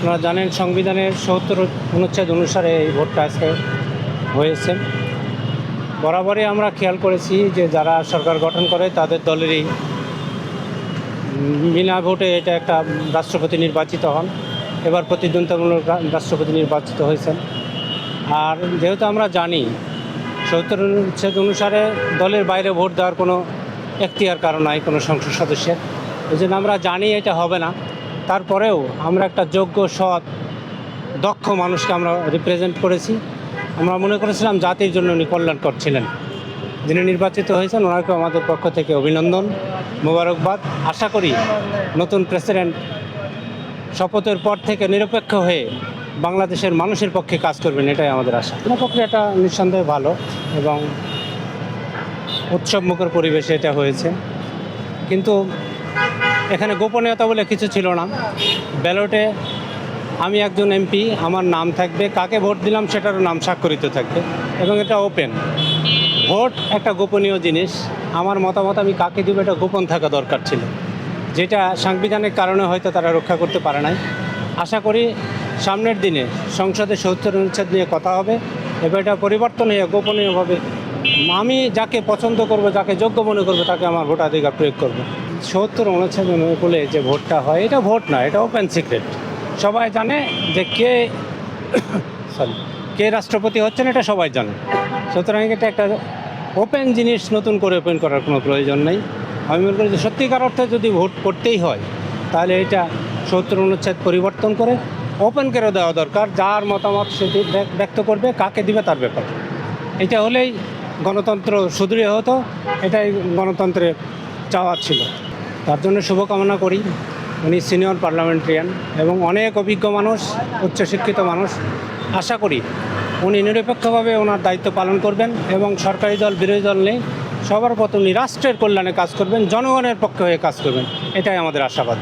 আপনারা জানেন সংবিধানের ৭০ অনুচ্ছেদ অনুসারে এই ভোটটা আজকে হয়েছে। বরাবরই আমরা খেয়াল করেছি যে যারা সরকার গঠন করে তাদের দলেরই বিনা ভোটে এটা একটা রাষ্ট্রপতি নির্বাচিত হন। এবার প্রতিদ্বন্দ্বিতামূলক রাষ্ট্রপতি নির্বাচিত হয়েছেন। আর যেহেতু আমরা জানি ৭০ অনুচ্ছেদ অনুসারে দলের বাইরে ভোট দেওয়ার কোনো এখতিয়ার কারণ নাই কোনো সংসদ সদস্যের, এই জন্য আমরা জানি এটা হবে না। তারপরেও আমরা একটা যোগ্য, সৎ, দক্ষ মানুষকে আমরা রিপ্রেজেন্ট করেছি। আমরা মনে করেছিলাম জাতির জন্য উনি কল্যাণকর ছিলেন। যিনি নির্বাচিত হয়েছেন ওনাকে আমাদের পক্ষ থেকে অভিনন্দন, মোবারকবাদ। আশা করি নতুন প্রেসিডেন্ট শপথের পর থেকে নিরপেক্ষ হয়ে বাংলাদেশের মানুষের পক্ষে কাজ করবেন, এটাই আমাদের আশা। প্রক্রিয়াটা নিঃসন্দেহে ভালো এবং উৎসবমুখর পরিবেশে এটা হয়েছে, কিন্তু এখানে গোপনীয়তা বলে কিছু ছিল না। ব্যালটে আমি একজন এমপি, আমার নাম থাকবে, কাকে ভোট দিলাম সেটারও নাম স্বাক্ষরিত থাকবে এবং এটা ওপেন। ভোট একটা গোপনীয় জিনিস, আমার মতামত আমি কাকে দেবো এটা গোপন থাকা দরকার ছিল, যেটা সাংবিধানিক কারণে হয়তো তারা রক্ষা করতে পারে নাই। আশা করি সামনের দিনে সংসদে ৭০ অনুচ্ছেদ নিয়ে কথা হবে এবং এটা পরিবর্তন হয়ে গোপনীয়ভাবে আমি যাকে পছন্দ করব, যাকে যোগ্য মনে করবো তাকে আমার ভোটাধিকার প্রয়োগ করব। ৭০ অনুচ্ছেদ অনুকূলে যে ভোটটা হয় এটা ভোট না, এটা ওপেন সিক্রেট। সবাই জানে যে কে রাষ্ট্রপতি হচ্ছেন, এটা সবাই জানে। সুতরাং এটা একটা ওপেন জিনিস, নতুন করে ওপেন করার কোনো প্রয়োজন নেই। আমি মনে করি যে সত্যিকার অর্থে যদি ভোট করতেই হয় তাহলে এটা ৭০ অনুচ্ছেদ পরিবর্তন করে ওপেন করে দেওয়া দরকার। যার মতামত সেটি ব্যক্ত করবে, কাকে দিবে তার ব্যাপার। এটা হলেই গণতন্ত্র সুদৃঢ় হতো, এটাই গণতন্ত্রের চাওয়া ছিল। তার জন্য শুভকামনা করি। উনি সিনিয়র পার্লামেন্টারিয়ান এবং অনেক অভিজ্ঞ মানুষ, উচ্চশিক্ষিত মানুষ। আশা করি উনি নিরপেক্ষভাবে ওনার দায়িত্ব পালন করবেন এবং সরকারি দল বিরোধী দল নেই, সবার প্রতি উনি রাষ্ট্রের কল্যাণে কাজ করবেন, জনগণের পক্ষে হয়ে কাজ করবেন, এটাই আমাদের আশাবাদ।